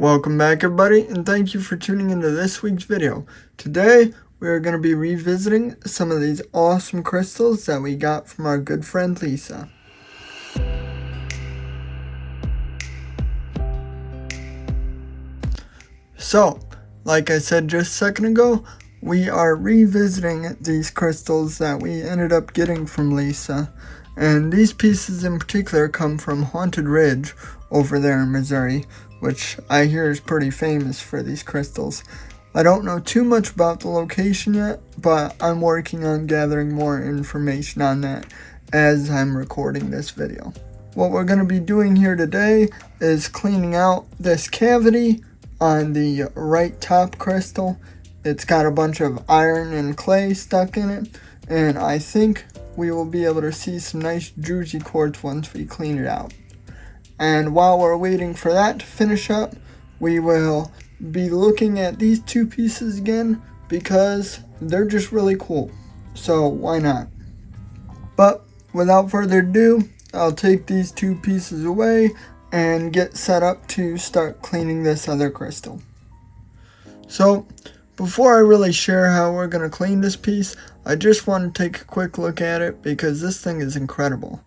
Welcome back everybody, and thank you for tuning into this week's video. Today we are going to be revisiting some of these awesome crystals that we got from our good friend Lisa. So, like I said just a second ago, we are revisiting these crystals that we ended up getting from Lisa. And these pieces in particular come from Haunted Ridge over there in Missouri, which I hear is pretty famous for these crystals. I don't know too much about the location yet, but I'm working on gathering more information on that as I'm recording this video. What we're going to be doing here today is cleaning out this cavity on the right top crystal. It's got a bunch of iron and clay stuck in it, and I think we will be able to see some nice druzy quartz once we clean it out. And while we're waiting for that to finish up, we will be looking at these two pieces again because they're just really cool. So why not? But without further ado, I'll take these two pieces away and get set up to start cleaning this other crystal. So before I really share how we're going to clean this piece, I just want to take a quick look at it because this thing is incredible.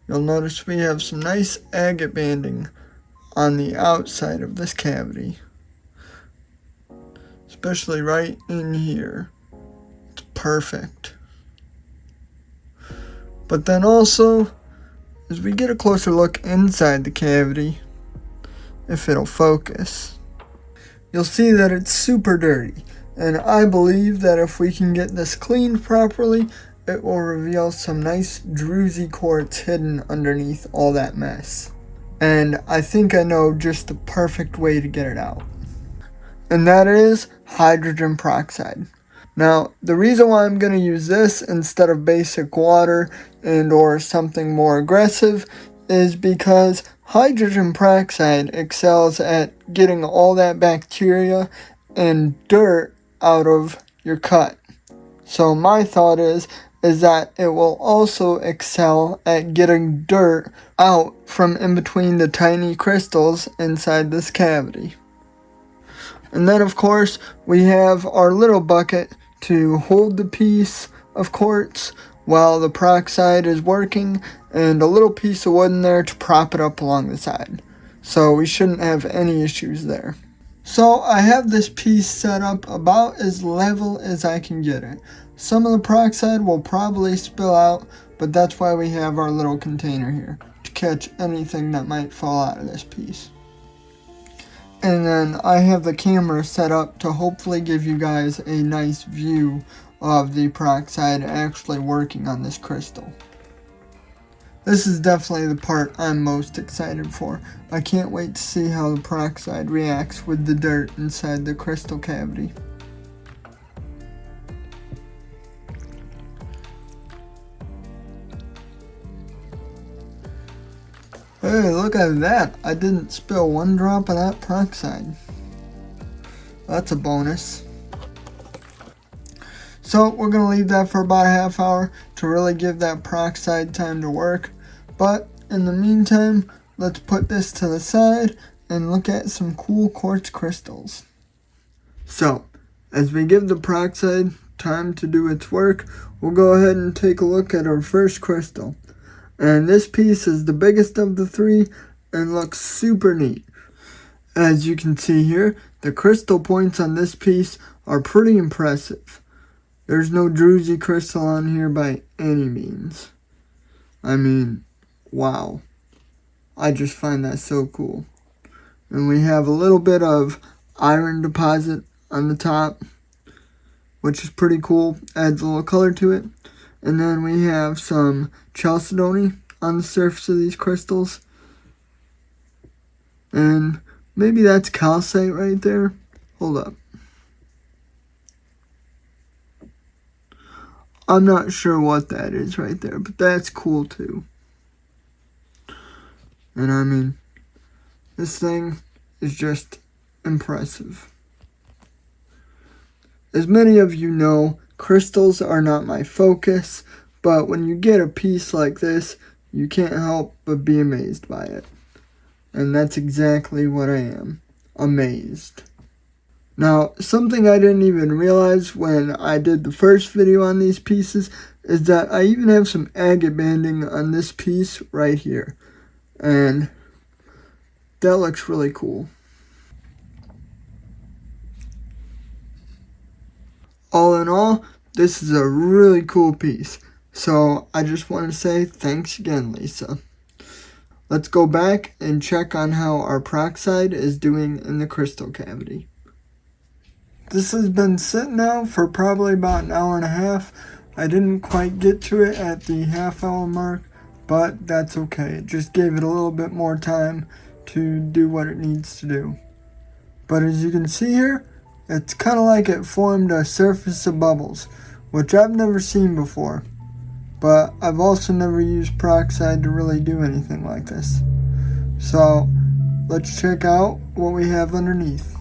You'll notice we have some nice agate banding on the outside of this cavity, especially right in here. It's perfect. But then also, as we get a closer look inside the cavity, if it'll focus, you'll see that it's super dirty. And I believe that if we can get this cleaned properly, it will reveal some nice druzy quartz hidden underneath all that mess. And I think I know just the perfect way to get it out. And that is hydrogen peroxide. Now, the reason why I'm going to use this instead of basic water and or something more aggressive is because hydrogen peroxide excels at getting all that bacteria and dirt out of your cut. So my thought is that it will also excel at getting dirt out from in between the tiny crystals inside this cavity. And then of course we have our little bucket to hold the piece of quartz while the peroxide is working, and a little piece of wood in there to prop it up along the side. So we shouldn't have any issues there. So I have this piece set up about as level as I can get it. Some of the peroxide will probably spill out, but that's why we have our little container here, to catch anything that might fall out of this piece. And then I have the camera set up to hopefully give you guys a nice view of the peroxide actually working on this crystal. This is definitely the part I'm most excited for. I can't wait to see how the peroxide reacts with the dirt inside the crystal cavity. Hey, look at that. I didn't spill one drop of that peroxide. That's a bonus. So we're going to leave that for about a half hour to really give that peroxide time to work. But in the meantime, let's put this to the side and look at some cool quartz crystals. So, as we give the peroxide time to do its work, we'll go ahead and take a look at our first crystal. And this piece is the biggest of the three and looks super neat. As you can see here, the crystal points on this piece are pretty impressive. There's no druzy crystal on here by any means. I mean, wow. I just find that so cool. And we have a little bit of iron deposit on the top, which is pretty cool. Adds a little color to it. And then we have some chalcedony on the surface of these crystals. And maybe that's calcite right there. Hold up. I'm not sure what that is right there, but that's cool too. And I mean, this thing is just impressive. As many of you know, crystals are not my focus, but when you get a piece like this, you can't help but be amazed by it. And that's exactly what I am. amazed. Now, something I didn't even realize when I did the first video on these pieces is that I even have some agate banding on this piece right here. And that looks really cool. All in all, this is a really cool piece. So I just want to say thanks again, Lisa. Let's go back and check on how our peroxide is doing in the crystal cavity. This has been sitting out for probably about an hour and a half. I didn't quite get to it at the half-hour mark, but that's okay. It just gave it a little bit more time to do what it needs to do. But as you can see here, it's kind of like it formed a surface of bubbles, which I've never seen before. But I've also never used peroxide to really do anything like this. So let's check out what we have underneath.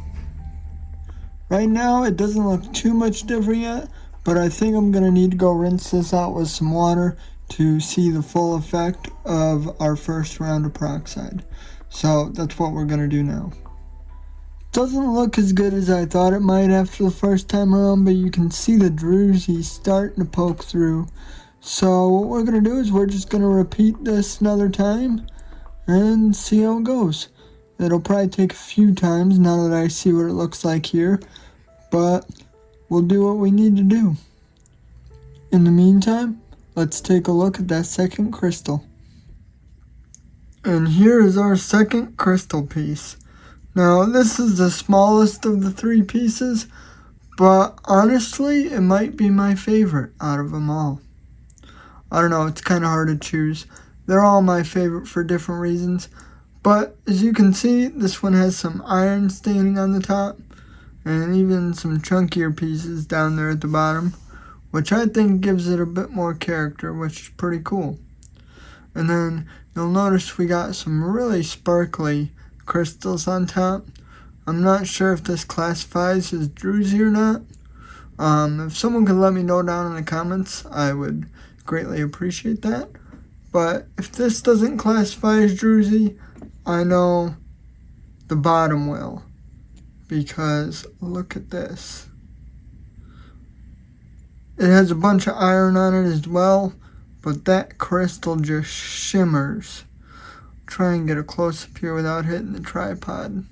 Right now it doesn't look too much different yet, but I think I'm going to need to go rinse this out with some water to see the full effect of our first round of peroxide. So that's what we're going to do now. Doesn't look as good as I thought it might after the first time around, but you can see the druzy starting to poke through. So what we're going to do is we're just going to repeat this another time and see how it goes. It'll probably take a few times now that I see what it looks like here, but we'll do what we need to do. In the meantime, let's take a look at that second crystal. And here is our second crystal piece. Now this is the smallest of the three pieces, but honestly it might be my favorite out of them all. I don't know, it's kind of hard to choose. They're all my favorite for different reasons. But as you can see, this one has some iron staining on the top and even some chunkier pieces down there at the bottom, which I think gives it a bit more character, which is pretty cool. And then you'll notice we got some really sparkly crystals on top. I'm not sure if this classifies as druzy or not. If someone could let me know down in the comments, I would greatly appreciate that. But if this doesn't classify as druzy, I know the bottom will, because look at this. It has a bunch of iron on it as well, but that crystal just shimmers. Try and get a close-up here without hitting the tripod.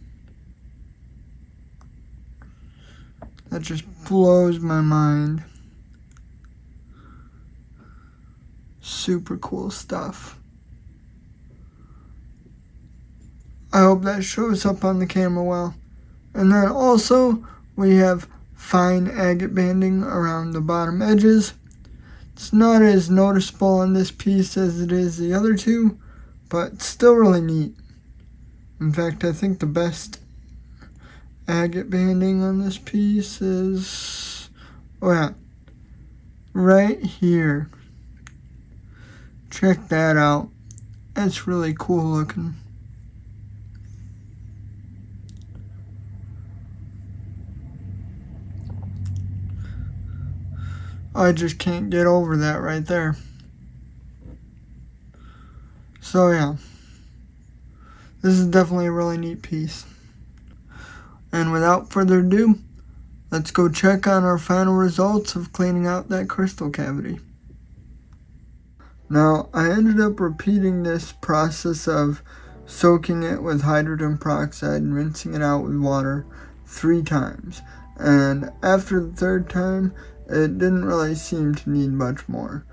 That just blows my mind. Super cool stuff. I hope that shows up on the camera well. And then also we have fine agate banding around the bottom edges. It's not as noticeable on this piece as it is the other two, but still really neat. In fact, I think the best agate banding on this piece is, oh yeah, right here. Check that out. That's really cool looking. I just can't get over that right there. So yeah, this is definitely a really neat piece. And without further ado, let's go check on our final results of cleaning out that crystal cavity. Now, I ended up repeating this process of soaking it with hydrogen peroxide and rinsing it out with water 3 times. And after the 3rd time, it didn't really seem to need much more.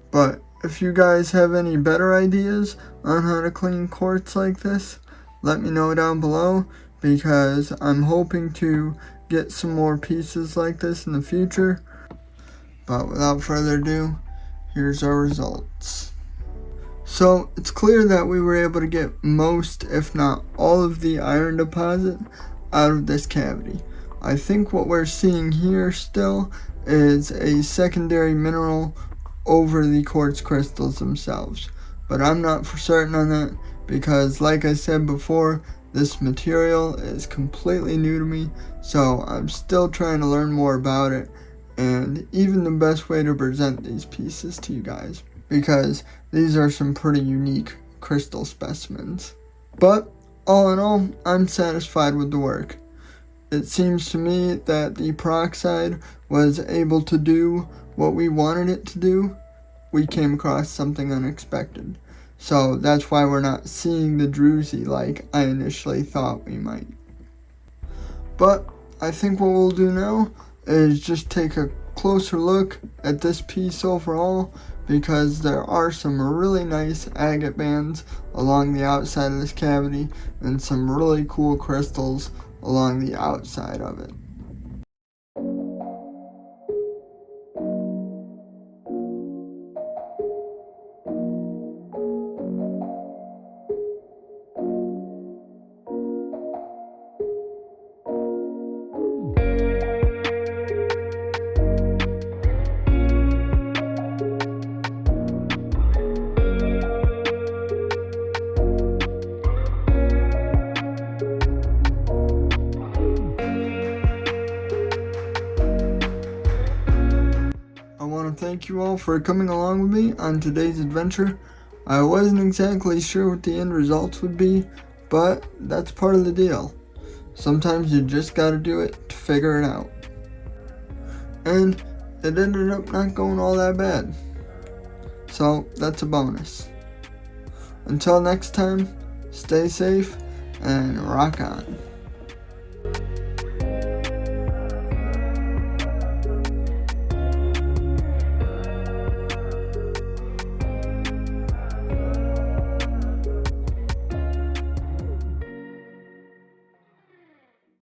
But if you guys have any better ideas on how to clean quartz like this, let me know down below, because I'm hoping to get some more pieces like this in the future. But without further ado, here's our results. So it's clear that we were able to get most, if not all, of the iron deposit out of this cavity. I think what we're seeing here still is a secondary mineral over the quartz crystals themselves, but I'm not for certain on that, because like I said before, this material is completely new to me, so I'm still trying to learn more about it, and even the best way to present these pieces to you guys, because these are some pretty unique crystal specimens. But all in all, I'm satisfied with the work. It seems to me that the peroxide was able to do what we wanted it to do. We came across something unexpected. So that's why we're not seeing the druzy like I initially thought we might. But I think what we'll do now is just take a closer look at this piece overall, because there are some really nice agate bands along the outside of this cavity and some really cool crystals along the outside of it. I want to thank you all for coming along with me on today's adventure. I wasn't exactly sure what the end results would be, but that's part of the deal. Sometimes you just gotta do it to figure it out. And it ended up not going all that bad. So that's a bonus. Until next time, stay safe and rock on.